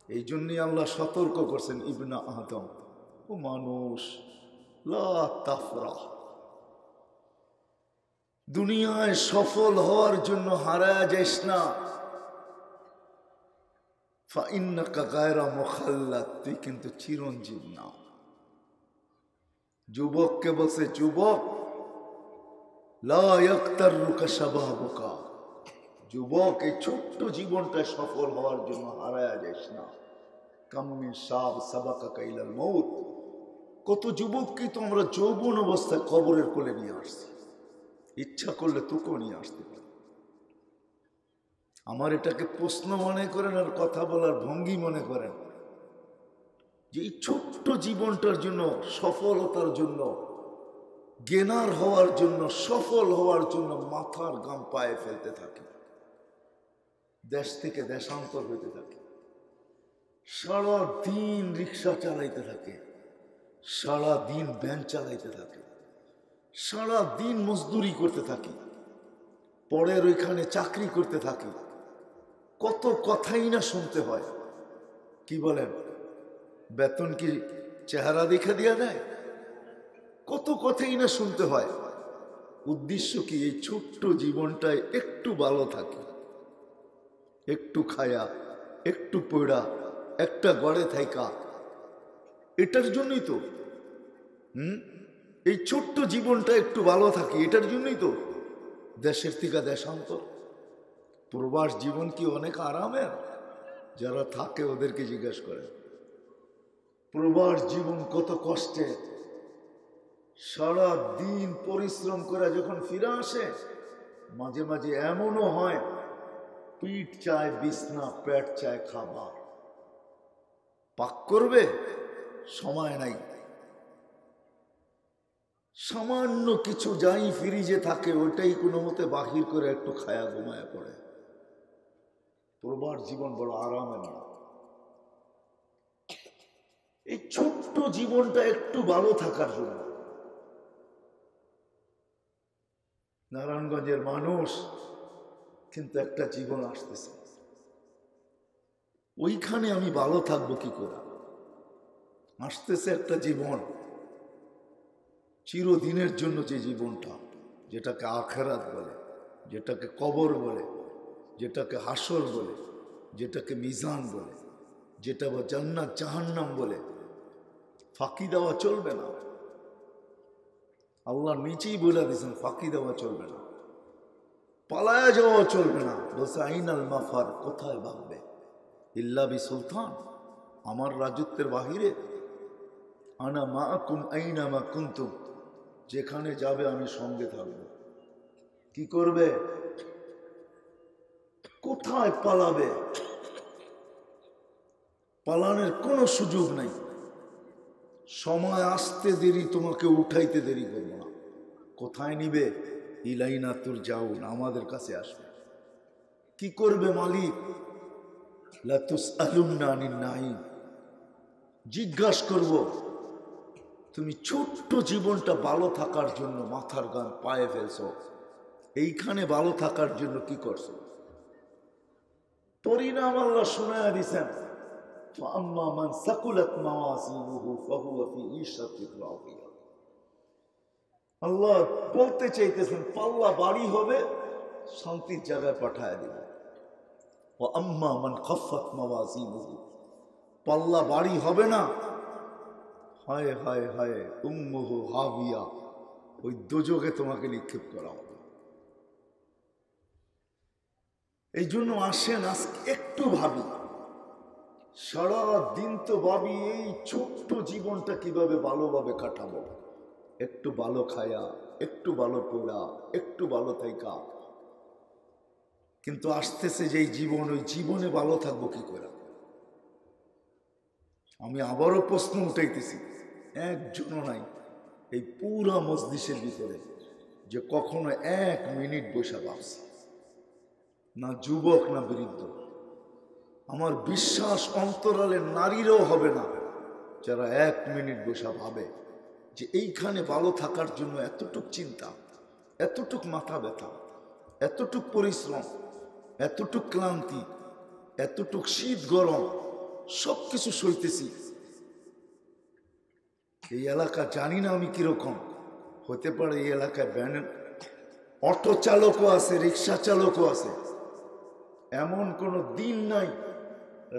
এই জন্যই আল্লাহ সতর্ক করছেন, ইবনা আদম, ও মানুষ, লা তাফরাহ, দুনিয়ায় সফল হওয়ার জন্য হারায় যাইস না। ফাইন্নাকা গায়রা মুখাল্লাদ, তুই কিন্তু চিরঞ্জীব না। যুবককে বলছে, যুবক, লা ইয়াক্তাররুকা শাবাবুকা, যুবক এই ছোট্ট জীবনটা সফল হওয়ার জন্য হারায় যাইস না। কাম মিন শাব সাবাকাকা ইলাল মউত, কত যুবককে তো আমরা যৌবন অবস্থায় কবরের কোলে নিয়ে আসছি, ইচ্ছা করলে তোকেও নিয়ে আসতে পারে। আমার এটাকে প্রশ্ন মনে করেন আর কথা বলার ভঙ্গি মনে করেন, যে এই ছোট্ট জীবনটার জন্য, সফলতার জন্য, জ্ঞানার হওয়ার জন্য, সফল হওয়ার জন্য মাথার গাম পায়ে ফেলতে থাকি, দেশ থেকে দেশান্তর হইতে থাকে, সারা দিন রিক্সা চালাইতে থাকে, সারা দিন ভ্যান চালাইতে থাকে, সারা দিন মজদুরি করতে থাকি, পরের ওইখানে চাকরি করতে থাকি, কত কথাই না শুনতে হয়। কি বলেন, বেতন কি চেহারা দেখে দিয়া দেয়? কত কথাই না শুনতে হয়। উদ্দেশ্য কি? এই ছোট্ট জীবনটায় একটু ভালো থাকি, একটু খায়া, একটু পড়া, একটা গড়ে থাইকা, এটার জন্যই তো। এই ছোট্ট জীবনটা একটু ভালো থাকি, এটার জন্যই তো দেশের থেকে দেশান্তর। প্রবাস জীবন কি অনেক আরামের? যারা থাকে ওদেরকে জিজ্ঞেস করে, প্রবাস জীবন কত কষ্টে। সারা দিন পরিশ্রম করে যখন ফিরে আসে, মাঝে মাঝে এমনও হয় পিঠ চায় বিছনা, পেট চায় খাবার, পাক করবে সময় নাই, সামান্য কিছু যাই ফ্রিজে থাকে ওইটাই কোনো মতে বাহির করে একটু খায়া ঘুমায় পড়ে। প্রবাস জীবন বড় আরামের না। এই ছোট্ট জীবনটা একটু ভালো থাকার জন্য নারায়ণগঞ্জের মানুষ কিন্তু একটা জীবন আসতেছে, ওইখানে আমি ভালো থাকবো কি করে? আসতেছে একটা জীবন, চিরদিনের জন্য, যে জীবনটা, যেটাকে আখেরাত বলে, যেটাকে কবর বলে, যেটাকে হাসর বলে, যেটাকে মিজান বলে, যেটা বা জান্নাত জাহান্নাম বলে, ফাঁকি দেওয়া চলবে না। আল্লাহ নিচেই বলে দিয়েছেন ফাঁকি দেওয়া চলবে না, পালায়া যাওয়া চলবে না। বলছে আইনাল মাফার, কোথায় ভাববে? ইল্লা বি সুলতান, আমার রাজত্বের বাহিরে। আনা মাআকুম আইনা মা কুনতুম, যেখানে যাবে আমি সঙ্গে থাকব। কি করবে? কোথায় পালাবে? পালানোর কোনো সুযোগ নাই। সময় আসতে দেরি, তোমাকে উঠাইতে দেরি করবো না। কোথায় নিবে? ইলাইনা তুর যাউন, আমাদের কাছে আসবে। কি করবে মালিক? লাতুসআলুন্না আনিন নাঈম, জিজ্ঞাসা করব, তুমি ছোট্ট জীবনটা ভালো থাকার জন্য মাথার গান পায়ে ফেলছো, এইখানে ভালো থাকার জন্য কি করছো? পরিণাম আল্লাহ শুনায়া দিছেন, ফাআম্মা মান সাকুলাত মাওয়াজিনুহু ফাহুয়া ফি ঈশাতির রাদিয়া। আল্লাহ বলতে চাইতেছেন পাল্লা বাড়ি হবে, শান্তির জায়গায় পাঠায় দিবে। ওয়া আম্মা মান খাফফাত মাওয়াজিনুহু, পাল্লা বাড়ি হবে না, হায় হায় হায়, উম্মুহু হাবিয়া, ওই দোজখে তোমাকে নিক্ষেপ করা হবে। এই জন্য আসেন আজকে একটু ভাবি, সারা দিন তো ভাবি এই ছোট্ট জীবনটা কিভাবে ভালোভাবে কাটাবো, একটু ভালো খায়া, একটু ভালো পড়া, একটু ভালো থাকা। কিন্তু আসতেছে যেই জীবন, ওই জীবনে ভালো থাকবো কি করে? আমি আবারও প্রশ্ন উঠাইতেছি, একজনও নাই এই পুরা মজলিসের ভিতরে যে কখনো 1 মিনিট বসে ভাবছে, না যুবক না বৃদ্ধ। আমার বিশ্বাস অন্তরালে নারীরাও হবে না যারা 1 মিনিট বসে ভাবে যে এইখানে ভালো থাকার জন্য এতটুক চিন্তা, এতটুক মাথা ব্যথা, এতটুক পরিশ্রম, এতটুক ক্লান্তি, এতটুক শীত গরম সবকিছু সইতেছি। এই এলাকা জানি না আমি কিরকম, হতে পারে এই এলাকায় ভ্যান অটো চালকও আছে, রিক্সা চালকও আছে। এমন কোনো দিন নাই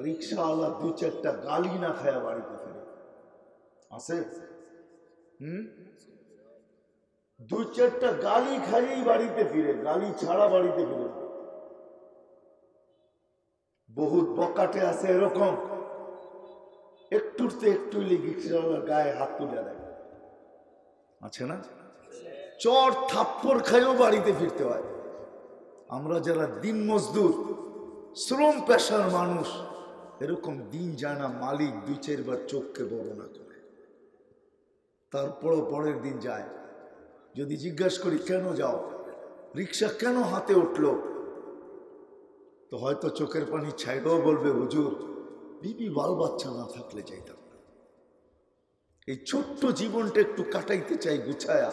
রিক্সাওয়ালা 2-4টা গালি না খায়া বাড়িতে ফিরে। আছে? 2-4টা গালি খাইয়েই বাড়িতে ফিরে, গালি ছাড়া বাড়িতে ফিরে। বহুত বকাটে আছে এরকম, একটুতে একটু রিক্সাওয়ালার গায়ে হাত তুলে দেয়, আছে না? চর থাপ্পড় খাইও বাড়িতে ফিরতে হয়। আমরা যারা দিন মজদুর, শ্রম পেশার মানুষ, এরকম দিন যায় না মালিক 2-4 বার চোখকে বড় না করে, তারপরও পরের দিন যায়। যদি জিজ্ঞাসা করি কেন যাও, রিক্সা কেন হাতে উঠলো, তো হয়তো চোখের পানি ছাইড়াও বলবে, হুজুর বিবি বাল বাচ্চা না থাকলে যাইতাম। এই ছোট্ট জীবনটা একটু কাটাইতে চাই গুছায়া।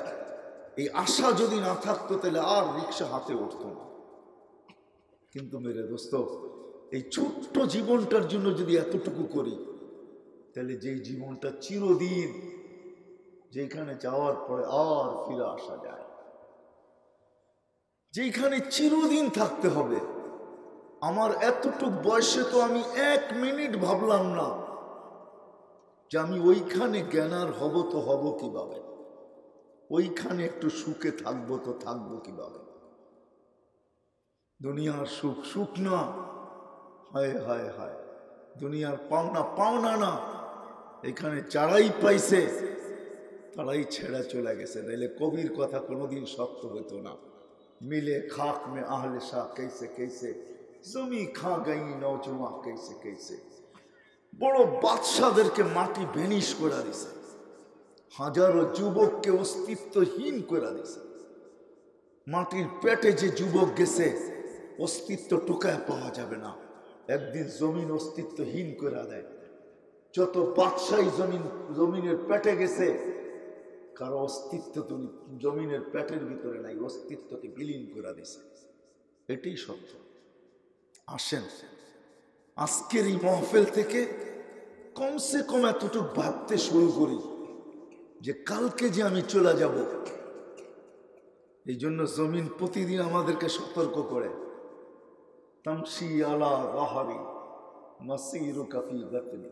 এই আশা যদি না থাকতো তাহলে আর রিক্সা হাতে উঠতো না। কিন্তু মেরে দোস্ত, এই ছোট্ট জীবনটার জন্য যদি এতটুকু করি, তাহলে যেই জীবনটা চিরদিন, যেখানে যাওয়ার পরে আর ফিরে আসা যায়, যেখানে চিরদিন থাকতে হবে। আমার এতটুক বয়সে তো আমি 1 মিনিট ভাবলাম না যে আমি ওইখানে জ্ঞানার হব, তো হব কিভাবে, ওইখানে একটু সুখে থাকবো তো থাকবো কিভাবে। দুনিয়ার সুখ সুখ না, হায় হায় হায়, দুনিয়ার পাওনা পাওনা না। এখানে যারাই পাইছে তারাই ছেড়া চলে গেছে, নাইলে কবির কথা কোনোদিন সত্য হতো না। মিলে খাক মে আহলে শাহ कैसे कैसे, জমি খা গই নৌজওয়ান कैसे कैसे। বড় বাদশাদেরকে মাটি ভেনিশ করে দিছে, হাজারো যুবককে অস্তিত্বহীন করে দিছে। মাটির পেটে যে যুবক গেছে অস্তিত্ব টোকায় পাওয়া যাবে না, একদিন জমিন অস্তিত্বহীন করে দেয়। যত বাদশাহী জমিনের পেটে গেছে, কারো অস্তিত্ব তো জমিনের পেটের ভিতরে নাই, অস্তিত্বকে বিলীন করে দিছে। এটাই সত্য। আসেন আজকের এই মাহফিল থেকে কমসে কম এতটুকু ভাবতে শুরু করি যে কালকে যে আমি চলে যাব। এই জন্য জমিন প্রতিদিন আমাদেরকে সতর্ক করে, তামশি আলা গাহারি মাসিরুকা ফি বাতনি।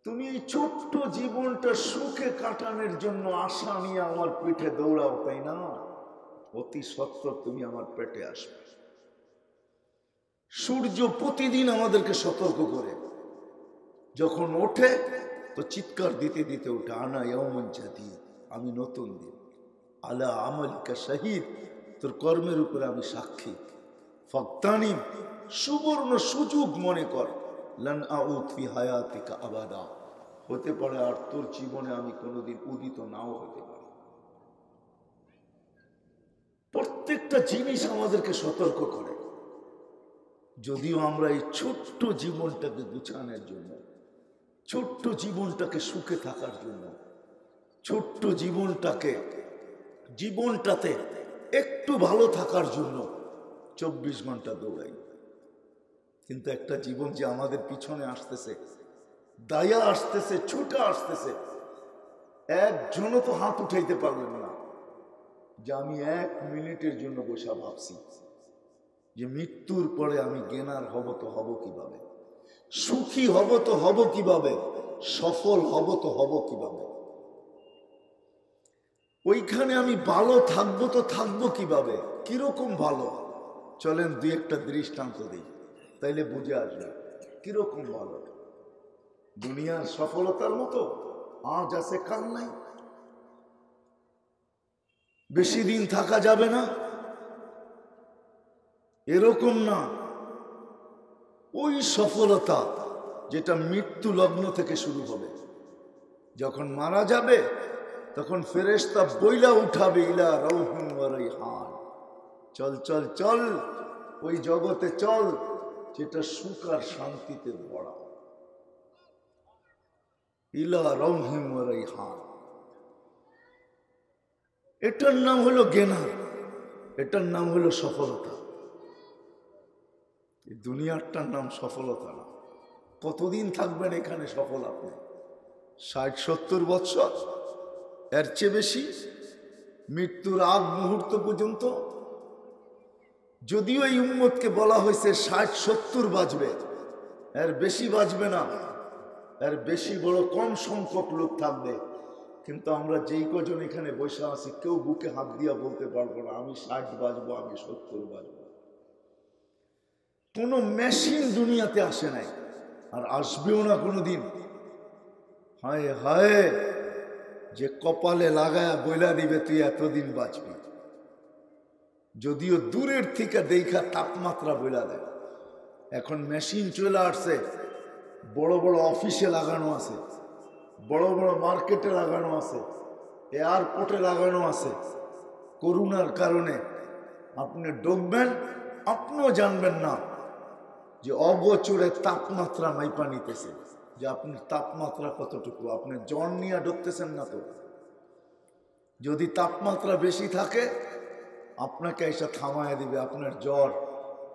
তুমি এই ছোট্ট জীবনটা সুখে কাটানোর জন্য আশা নিয়ে আমার পিঠে দৌড়াও, তাই না? অতি সত্বর তুমি আমার পেটে আসবে। সূর্য প্রতিদিন আমাদেরকে সতর্ক করে, যখন ওঠে তো চিৎকার দিতে দিতে ওঠে, আনা ইয়াউমুন জাদীদ, আমি নতুন দিন, আলা আমালিকা শাহীদ, তোর কর্মের উপরে আমি সাক্ষী। ফাগতানিম, সুবর্ণ সুযোগ মনে কর, লান আউদ ফি হায়াতিকা আবাদা, হতে পারে আর তোর জীবনে আমি কোনোদিন উদিত নাও হতে পারি। প্রত্যেকটা জিনিস আমাদেরকে সতর্ক করে। যদিও আমরা এই ছোট্ট জীবনটাকে গুছানোর জন্য, ছোট্ট জীবনটাকে সুখে থাকার জন্য, ছোট্ট জীবনটাতে একটু ভালো থাকার জন্য 24 ঘন্টা দৌড়াই, কিন্তু একটা জীবন যে আমাদের পিছনে আসতেছে, দায়া আসতেছে, ছুটে আসতেছে, একজনও তো হাত উঠাইতে পারলেন না যে আমি 1 মিনিটের জন্য বসে ভাবছি যে মৃত্যুর পরে আমি জ্ঞানার হব তো হব কিভাবে, সুখী হব তো হব কিভাবে, সফল হব তো হব কিভাবে, ওইখানে আমি ভালো থাকবো তো থাকবো কিভাবে, কিরকম ভালো। চলেন 2-1টা দৃষ্টান্ত দিই, তাইলে বুঝে আসবে কিরকম ভালো। দুনিয়ার সফলতার মতো আজ আছে কাল নাই, বেশি দিন থাকা যাবে না এরকম না। ওই সফলতা যেটা মৃত্যু লগ্ন থেকে শুরু হবে, যখন মারা যাবে তখন ফেরেশতা বইলা উঠাবে, ইলা রাউহিন ওয়া রাইহান, চল চল চল ওই জগতে চল যেটা সুখ আর শান্তিতে ভরা। ইলা রাউহিন ওয়া রাইহান, এটার নাম হলো জ্ঞান, এটার নাম হলো সফলতা। এই দুনিয়ারটার নাম সফলতা না। কতদিন থাকবেন এখানে সফল আপনি? 60-70 বৎসর, এর চেয়ে বেশি? মৃত্যুর আগ মুহূর্ত পর্যন্ত? যদিও এই উম্মতকে বলা হয়েছে 60-70 বাঁচবে, এর বেশি বাঁচবে না, এর বেশি বড় কম সংখ্যক লোক থাকবে। কিন্তু আমরা যেই কজন এখানে বসে আছি কেউ বুকে হাত দিয়া বলতে পারবো না আমি 60 বাঁচবো, আমি 70 বাঁচবো। কোনো মেশিন দুনিয়াতে আসে নাই, আর আসবেও না কোনোদিন। হায় হায়, যে কপালে লাগায়া বইলা দিবে তুই এতদিন বাঁচবি, যদিও দূরের থেকে দেখা তাপমাত্রা বইলা দেয়। এখন মেশিন চলে আসছে, বড় বড় অফিসে লাগানো আছে, বড় বড় মার্কেটে লাগানো আছে, এয়ারপোর্টে লাগানো আছে। করোনার কারণে আপনি ঢুকবেন, আপনিও জানবেন না যে অগোচরে তাপমাত্রা মাইপা নিতেছে, যে আপনার তাপমাত্রা কতটুকু। আপনি জ্বর নিয়ে ঢুকতেছেন না তো? যদি তাপমাত্রা বেশি থাকে আপনাকে এসে থামায় দিবে, আপনার জ্বর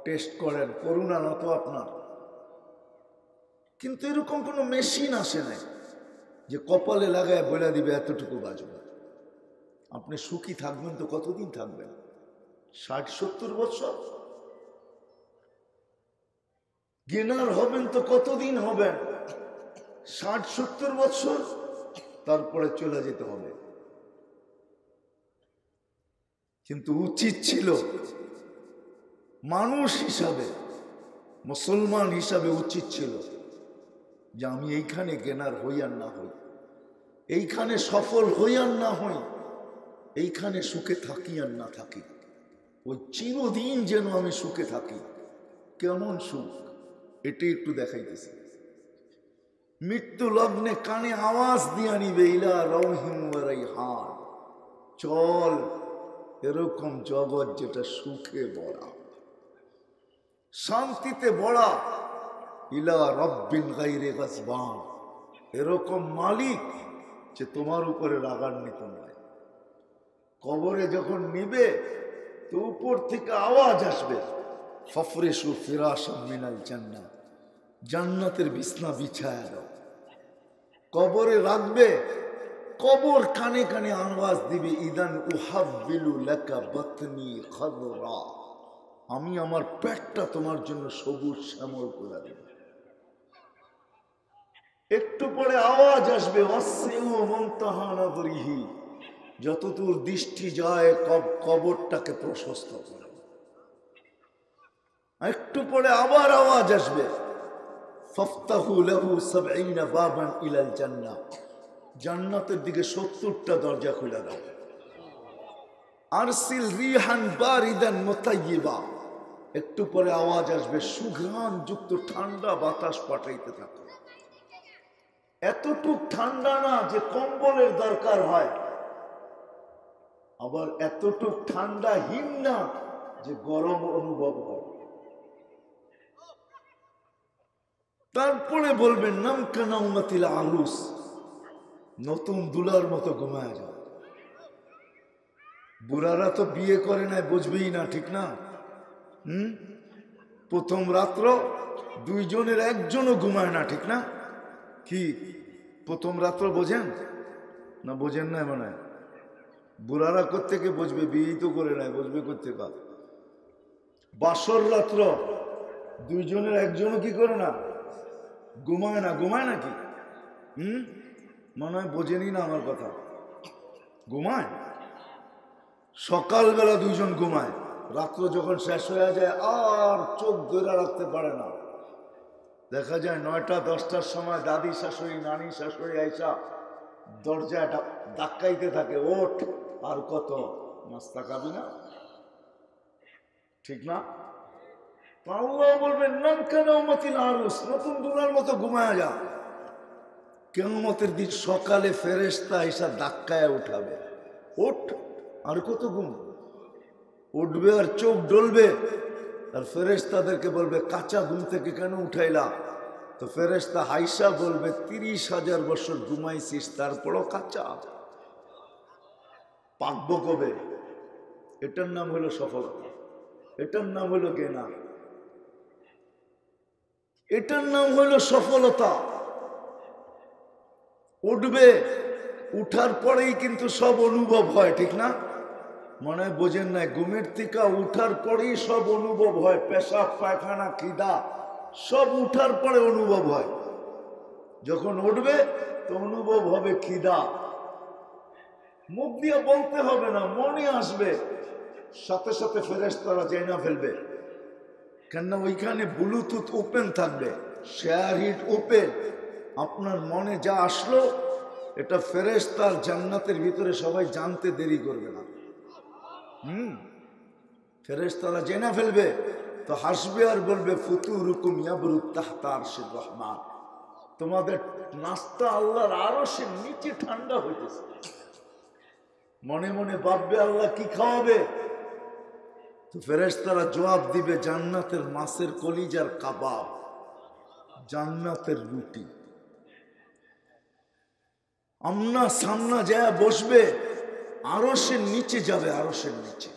টেস্ট করেন, করোনা না তো আপনার। কিন্তু এরকম কোনো মেশিন আসে নাই যে কপালে লাগায় বলে দিবে এতটুকু বাঁচবে। আপনি সুখী থাকবেন তো কতদিন থাকবেন? 60-70 বছর? গেনার হবেন তো কতদিন হবেন? 60-70 বছর, তারপরে চলে যেতে হবে। কিন্তু উচিত ছিল মানুষ হিসাবে, মুসলমান হিসাবে উচিত ছিল যে আমি এইখানে গেনার হই আর না হই, এইখানে সফল হই আর না হই, এইখানে সুখে থাকি আর না থাকি, ওই চিরদিন যেন আমি সুখে থাকি। কেমন সুখ এটি একটু দেখাইতেছি। মৃত্যু লগ্নে কানে আওয়াজ দিয়া নিবে, ইলা রাউহিম ওয়া রাইহান, চল এরকম জগৎ যেটা সুখে ভরা, শান্তিতে ভরা, ইলা রব্বিন গায়রে গাসবান, এরকম মালিক যে তোমার উপরে রাগান্বিত নয়। কবরে যখন নিবে তো উপর থেকে আওয়াজ আসবে, ফাফরিশু ফিরাশাম মিনাল জান্নাহ, জান্নাতের বিছনা বিছায়া দাও। কবরে রাখবে, কবর কানে কানে আওয়াজ দিবে, ইদান উহাব্বিলু লাকা বাতনি খাদরা, আমি আমার পেটটা তোমার জন্য সবুজ শ্যামল করে দেব। একটু পরে আওয়াজ আসবে, ওয়াসিউ মুনতাহা নাযরিহি, যতদূর দৃষ্টি যায় কবরটাকে প্রশস্ত করে। একটু পরে আবার আওয়াজ আসবে, ফাফতাহু লাহু ৭০ বাবান ইলাল জান্নাহ, জান্নাতের দিকে ৭০টা দরজা খুলে দাও। আরসিল রিহান বারিদান মুতাইয়্যিবা, একটু পরে আওয়াজ আসবে, সুঘ্রাণ যুক্ত ঠান্ডা বাতাস পাঠাইতে থাকো। এতটুক ঠান্ডা না যে কম্বলের দরকার হয়, আবার এতটুক ঠান্ডাহীন না যে গরম অনুভব হয়। তারপরে বলবেন নাম কানাউমাতিল আরুস, নতুন দুলার মতো ঘুমায় যাও। বুড়ারা তো বিয়ে করে নাই, বুঝবেই না, ঠিক না? প্রথম রাত্র দুইজনের একজনও ঘুমায় না, ঠিক না? কি প্রথম রাত্র বোঝেন না? বোঝেন না মনে হয়। বুড়ারা কোত্থেকে বুঝবে, বিয়ে তো করে নাই, বুঝবে কোত্থেকে? বাসর রাত্র দুইজনের একজনও কি করে না, ঘুমায় না। ঘুমায় নাকি? মনে হয় বোঝেনি না আমার কথা। ঘুমায়, সকালবেলা দুইজন ঘুমায়, রাত্র যখন শেষ হয়ে যায় আর চোখ ধরে রাখতে পারে না। দেখা যায় ৯টা-১০টার সময় দাদি শাশুড়ি, নানি শাশুড়ি আইসা দরজাটা ধাক্কাইতে থাকে, ওঠ, আর কত নাস্তা খাবি না? ঠিক না? আল্লাহ বলবেন নাম কানাউমাতিল আরুস, নতুন দুলার মতো ঘুমায় যা। কিয়ামতের দিন সকালে ফেরেশতা এসে ধাক্কায় উঠাবে, ওঠ, আর কত ঘুম। উঠবে আর চোখ ডলবে, আর ফেরেশতাদেরকে বলবে কাঁচা ঘুম থেকে কেন উঠাইলা? তো ফেরেশতা হাইসা বলবে ৩০,০০০ বছর ঘুমাইছিস, তারপরও কাঁচা। পাকব কবে? এটার নাম হলো সফলতা, এটার নাম হলো জ্ঞান। এটার নাম হলো সফলতা। উঠবে, উঠার পরেই কিন্তু সব অনুভব হয়, ঠিক না? মনে হয় বোঝেন না, ঘুমের থেকে উঠার পরেই সব অনুভব হয়। পেশাব, পায়খানা, খিদা সব উঠার পরে অনুভব হয়। যখন উঠবে তো অনুভব হবে খিদা। মুখ দিয়ে বলতে হবে না, মনে আসবে, সাথে সাথে ফেরেশতারা জানা ফেলবে। কেননা ওইখানে ব্লুটুথ ওপেন থাকবে, শেয়ার হিট ওপেন। আপনার মনে যা আসলো এটা ফেরেশতার জান্নাতের ভিতরে সবাই জানতে দেরি করবে না। ফেরেশতারা জেনে ফেলবে, তো হাসবে আর বলবে ফুতুরুকুম ইয়াবরুত তাহতা আরশির রহমান, তোমাদের নাস্তা আল্লাহর আরশের নিচে ঠান্ডা হইতেছে। মনে মনে ভাববে আল্লাহ কি খাওয়াবে? তো ফেরেশতারা জবাব দিবে জান্নাতের মাছের কলিজার কাবাব, জান্নাতের রুটি। আমনা সামনা যায় বসবে, আরশের নিচে যাবে, আরশের নিচে।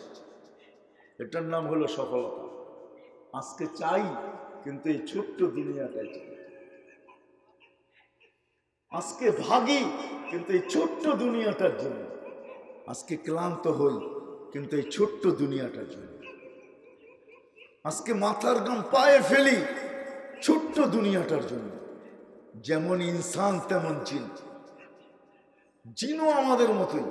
এটার নাম হলো সফলতা। আজকে চাই, কিন্তু এই ছোট্ট দুনিয়াটাই চাই। আজকে ভাগি, কিন্তু এই ছোট্ট দুনিয়াটার জন্য। আজকে ক্লান্ত হই, কিন্তু এই ছোট্ট দুনিয়াটার জন্য। আজকে মাথার গাম পায়ে ফেলি, ছোট্ট দুনিয়াটার জন্য। যেমন ইনসান তেমন জিন, জিনও আমাদের মতোই।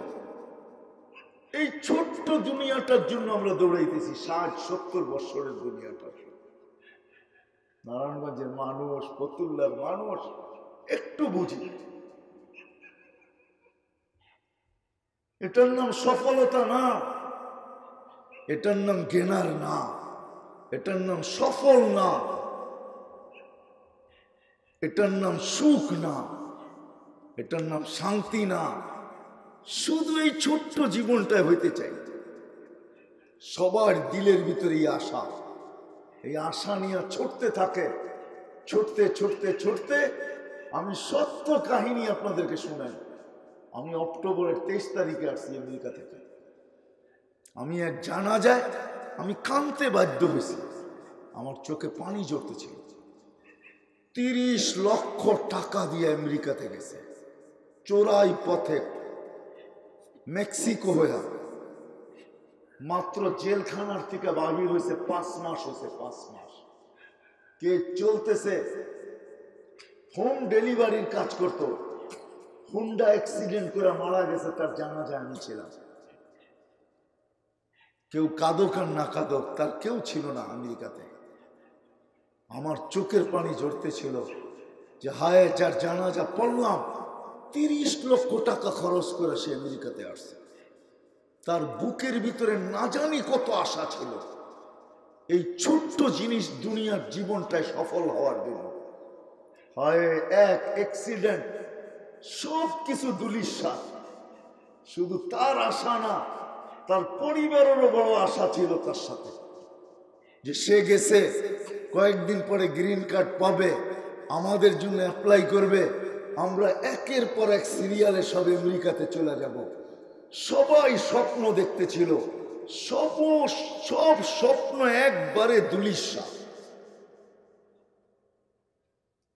এই ছোট্ট দুনিয়াটার জন্য আমরা দৌড়াইতেছি, 60-70 বছরের দুনিয়াটা। নারায়ণগঞ্জের মানুষ, ফতুল্লার মানুষ একটু বুঝি। এটার নাম সফলতা না, এটার নাম জ্ঞানার না, এটার নাম সফল না, এটার নাম সুখ না, এটার নাম শান্তি না। শুধু এই ছোট্ট জীবনটাই হইতে চাই। সবার দিলের ভিতরে এই আশা নিয়ে ছুটতে থাকে, ছুটতে ছুটতে ছুটতে। আমি সত্য কাহিনী আপনাদেরকে শোনাই। আমি অক্টোবরের 23 তারিখে আসছি আমেরিকা থেকে। আমি এক জানাজায় আমি কাঁদতে বাধ্য হয়েছি, আমার চোখে পানি ঝরতেছিল। 30 লক্ষ টাকা দিয়ে আমেরিকাতে গেছে, চোরাই পথে, মেক্সিকো হয়ে। মাত্র জেলখানার থেকে বাহির হয়েছে 5 মাস হয়েছে, 5 মাস। কে চলতেছে, হোম ডেলিভারির কাজ করত। হুন্ডা অ্যাক্সিডেন্ট করে মারা গেছে, তার জানাজা আমি ছিলাম। কেউ কাঁদক আর না কাঁদক, তার কেউ ছিল না আমেরিকাতে। আমার চোখের পানি ঝরতেছিল যে হায়, যার জানাজা পড়লাম, 30 লক্ষ টাকা খরচ করে সে আমেরিকাতে আসছে। তার বুকের ভিতরে না জানি কত আশা ছিল এই ছোট্ট জিনিস দুনিয়ার জীবনটায় সফল হওয়ার জন্য। হয় এক অ্যাক্সিডেন্ট, সব কিছু দুলিশ্বাস। শুধু তার আশা না, তার পরিবারেরও বড় আশা ছিল তার সাথে, যে সে গেছে, কয়েকদিন পরে গ্রিন কার্ড পাবে, আমাদের জন্য অ্যাপ্লাই করবে, আমরা একের পর এক সিরিয়ালে সব আমেরিকাতে চলে যাব। সবাই স্বপ্ন দেখতেছিল, সব স্বপ্ন একবারে দুলিশ্বাস।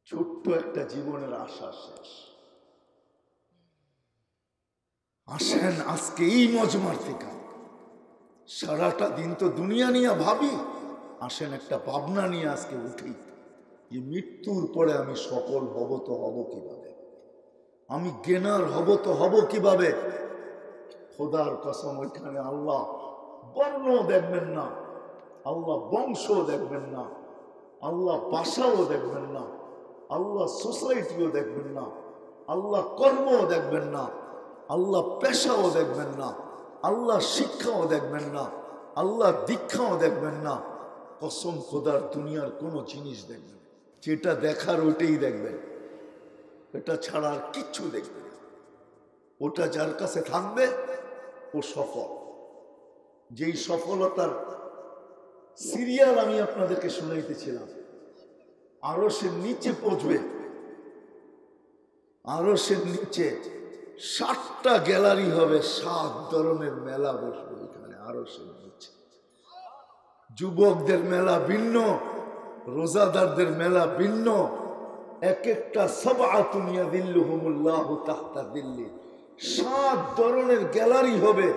ছোট্ট একটা জীবনের আশা শেষ। আসেন আজকে এই মজমার থেকে, সারাটা দিন তো দুনিয়া নিয়ে ভাবি, আসেন একটা ভাবনা নিয়ে আজকে উঠি। এই মৃত্যুর পরে আমি সফল হব তো হব কিভাবে, আমি জ্ঞানার হব তো হব কিভাবে। খোদার কসম, ওইখানে আল্লাহ বর্ণ দেখবেন না, আল্লাহ বংশ দেখবেন না, আল্লাহ ভাষাও দেখবেন না, আল্লাহ সোসাইটিও দেখবেন না, আল্লাহ কর্মও দেখবেন না, আল্লাহ পেশাও দেখবেন না, আল্লাহ শিক্ষাও দেখবেন না, আল্লাহ দীক্ষাও দেখবেন না। কসম খোদার, দুনিয়ার কোনো জিনিস দেখবেন, যেটা দেখার ওইটাই দেখবেন, এটা ছাড়া আর কিচ্ছু দেখবেন। ওটা যার কাছে থাকবে ও সফল। যেই সফলতার সিরিয়াল আমি আপনাদেরকে শুনাইতেছিলাম, আরশের নিচে পৌঁছবে, আরশের নিচে 7টা গ্যালারি হবে, 7 ধরনের মেলা বসবে এখানে আরশের নিচে। যুবকদের মেলা ভিন্ন, রোজাদারদের মেলা ভিন্ন। এক একটা সাবআতুন ইয়াযিল্লুহুমুল্লাহু তাহতা যিল্লি, 7 ধরনের গ্যালারি হবে,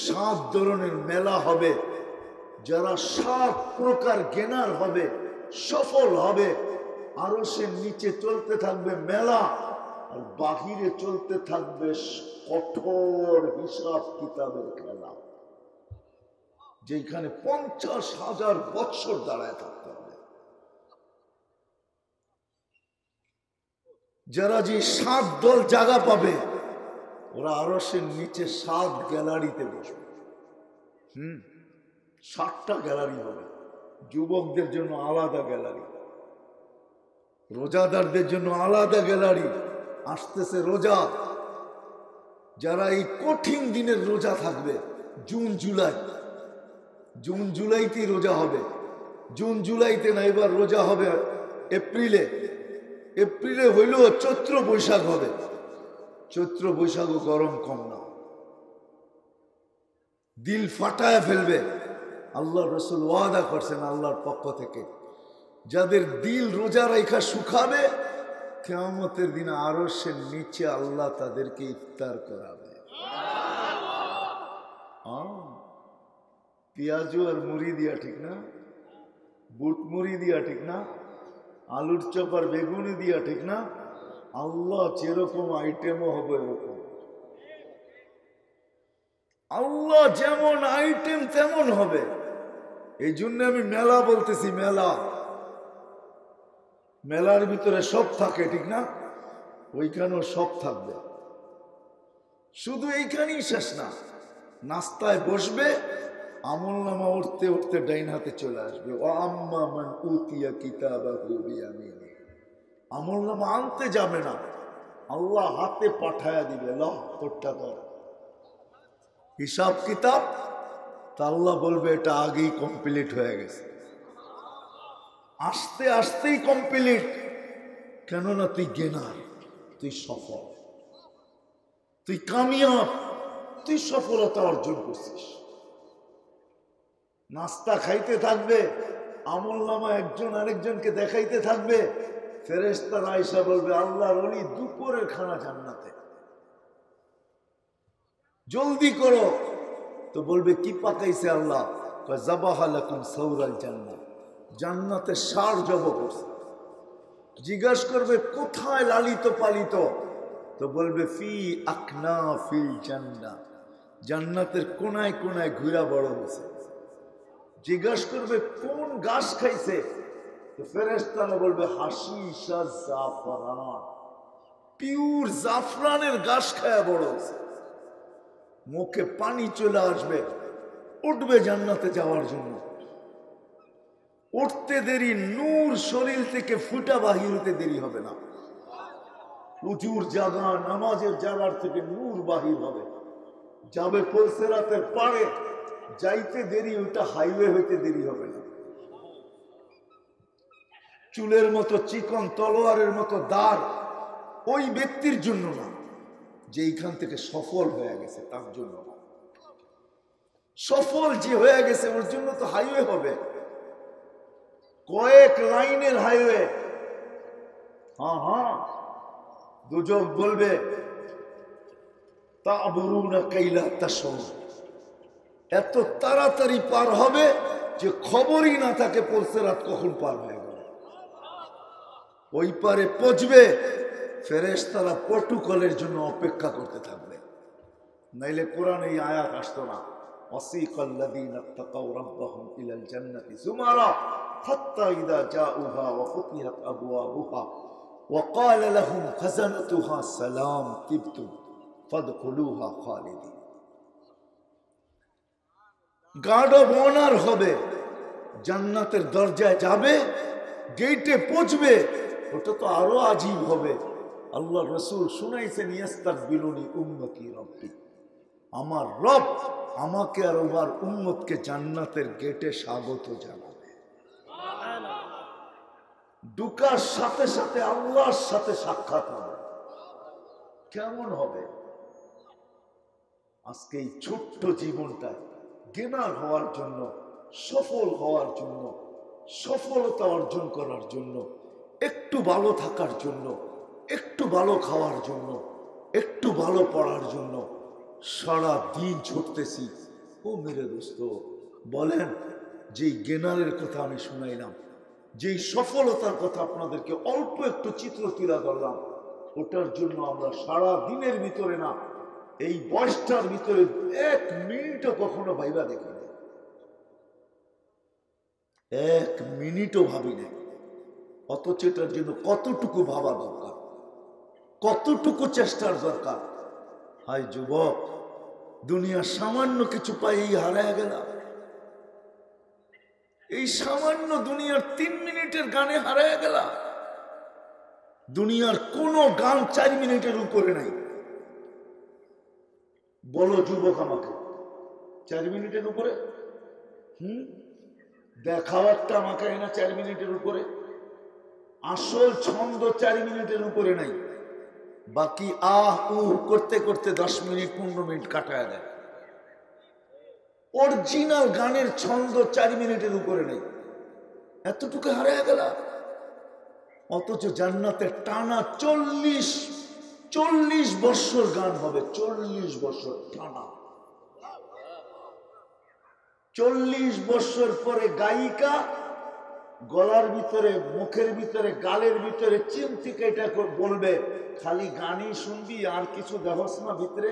7 ধরনের মেলা হবে। যারা 7 প্রকার জ্ঞানার হবে, সফল হবে, আরশের নিচে চলতে থাকবে মেলা, আর বাহিরে চলতে থাকবে কঠোর হিসাব কিতাবের খেলা, যেখানে 50,000 বৎসর দাঁড়ায় থাকতে হবে। যারা যে 7 দল জায়গা পাবে, ওরা আরশের নিচে 7 গ্যালারিতে বসবে। 7টা গ্যালারি হবে। যুবকদের জন্য আলাদা গ্যালারি, রোজাদারদের জন্য আলাদা গ্যালারি। আসতেছে রোজা, যারা এই কঠিন দিনের রোজা থাকবে, জুন জুলাইতেই রোজা হবে। জুন জুলাইতে না, এবার রোজা হবে এপ্রিলে। এপ্রিলে হইলেও চৈত্র বৈশাখ হবে। চৈত্র বৈশাখও গরম কম না, দিল ফাটায় ফেলবে। আল্লাহ রসুল ওয়াদা করছেন আল্লাহর পক্ষ থেকে, যাদের দিল রোজা রাইখা শুকাবে, কিয়ামতের দিন আরশের নিচে আল্লাহ তাদেরকে ইফতার করাবে। পেঁয়াজু আর মুড়ি দিয়া, ঠিক না? বুট মুড়ি দিয়া, ঠিক না? আলুর চপ আর বেগুনি দিয়া, ঠিক না? আল্লাহ যেরকম আইটেমও হবে এরকম। আল্লাহ যেমন আইটেম তেমন হবে। এই জন্য আমি মেলা বলতেছি, মেলা। মেলার ভিতরে সব থাকে, ঠিক না? ওইখানেও সব থাকবে। শুধু এইখানেই শেষ না, নাস্তায় বসবে, আমলনামা উঠতে উঠতে ডাইন হাতে চলে আসবে। ও আম্মা মান উতিয়া কিতাবাহু বিয়ামিনি, আমলনামা আনতে যাবে না, আল্লাহ হাতে পাঠায়া দিবে, ল তোরটা কর। হিসাব কিতাব তা আল্লাহ বলবে এটা আগেই কমপ্লিট হয়ে গেছে, আস্তে আস্তেই কমপ্লিট। কেননা তুই গেনার, তুই সফল, তুই কামিয়াব, তুই সফলতা অর্জন করছিস। নাস্তা খাইতে থাকবে, আমলনামা একজন আরেকজনকে দেখাইতে থাকবে। ফেরেশতারা আয়েশা বলবে আল্লাহর ওলি দুপুরের খানা জান্নাতে, জলদি করো। তো বলবে কি পাকাইছে আল্লাহ? যাবাহা লাকুম সাউরাল জান্নাত, জান্নাতে ষাঁড় জব করছে। জিজ্ঞাসা করবে কোথায় লালিত পালিত? তো বলবে ফি আকনাফিল জান্নাত, জান্নাতের কোনায় কোনায় ঘুরা বড় হয়েছে। জিজ্ঞাসা করবে কোন ঘাস খাইছে? তো ফেরেশতারা বলবে হাশিশা জাফরান, পিওর জাফরানের ঘাস খায়া বড় হয়েছে। মুখে পানি চলে আসবে, উঠবে জান্নাতে যাওয়ার জন্য। উঠতে দেরি, নূর শরীর থেকে ফুটা বাহির হতে দেরি হবে না। উজুর জায়গা, নামাজের জায়গার থেকে নূর বাহির হবে। যাবে পুলসিরাতের পারে, যাইতে দেরি, ওইটা হাইওয়ে হইতে দেরি হবে না। চুলের মতো চিকন, তলোয়ারের মতো দাঁড় ওই ব্যক্তির জন্য না, যে এইখান থেকে সফল হয়ে গেছে তার জন্য না। সফল যে হয়ে গেছে ওর জন্য তো হাইওয়ে হবে, কয়েক লাইনের হাইওয়ে। হ্যাঁ, দুজক বলবে তা'বুরুনা কাইলা তাশউর, এত তাড়াতাড়ি পার হবে যে খবরই না থাকে পুলসিরাত কখন পার হয়ে গেল। ওই পারে পৌঁছবে, ফেরেশতারা প্রটোকলের জন্য অপেক্ষা করতে থাকবে, নাইলে কোরআনে এই আয়াত আসতো না। ওয়াসিকাল্লাযীনা তাকাউ রাব্বাহুম ইলাল জান্নাতি যুমারা হাত্তা ইযা জাউহা ওয়া ফুতিহাত আবওয়াবুহা ওয়া ক্বালা লাহুম খাযানাতুহা সালাম তিবতুম ফাদখুলুহা খালিদিন। গার্ড অফ অনার হবে, জান্নাতের দরজায় যাবে, গেটে পৌঁছবে। ওটা তো আরো আজীব হবে। আল্লাহ রসুল শুনাইছেন ইস্তাকবিলুনি উম্মতি রব্বি, আমার রব আমাকে আর আমার উম্মতকে জান্নাতের গেটে স্বাগত জানাবে। ঢুকার সাথে সাথে আল্লাহর সাথে সাক্ষাৎ হবে। কেমন হবে? আজকে এই ছোট্ট জীবনটা গেনার হওয়ার জন্য, সফল হওয়ার জন্য সফলতা অর্জন করার জন্য, একটু ভালো থাকার জন্য, একটু ভালো খাওয়ার জন্য, একটু ভালো পড়ার জন্য সারা দিন ছুটতেছি। ও মেরে দোস্ত, বলেন, যেই গেনারের কথা আমি শুনাইলাম, যেই সফলতার কথা আপনাদেরকে অল্প একটু চিত্র তুলে ধরলাম, ওটার জন্য আমরা সারা দিনের ভিতরে না, এই বয়সটার ভিতরে 1 মিনিটও কখনো ভাইবা দেখি না, 1 মিনিটও ভাবি না। অথচ এটার জন্য কতটুকু ভাবা দরকার, কতটুকু চেষ্টার দরকার। হাই যুবক, দুনিয়ার সামান্য কিছু পাই হারায় গেলাম, এই সামান্য দুনিয়ার 3 মিনিটের গানে হারায় গেলাম। দুনিয়ার কোনো গান 4 মিনিটের উপরে নাই। বলো যুবক আমাকে, 4 মিনিটের উপরে? দেখাও একটা আমাকে না 4 মিনিটের উপরে। আসল ছন্দ 4 মিনিটের উপরে নাই, বাকি আহ উহ করতে করতে 10 মিনিট 15 মিনিট কাটায় দেয়। অরিজিনাল গানের ছন্দ 4 মিনিটের উপরে নেই, এতটুকু হারায় গেল। অথচ জান্নাতে টানা 40 বছর গান হবে, 40 বছর টানা। 40 বছর পরে গায়িকা গলার ভিতরে, মুখের ভিতরে, গালের ভিতরে চিমটিকে এটা বলবে, খালি গানই শুনবি আর কিছু দেহস না ভিতরে।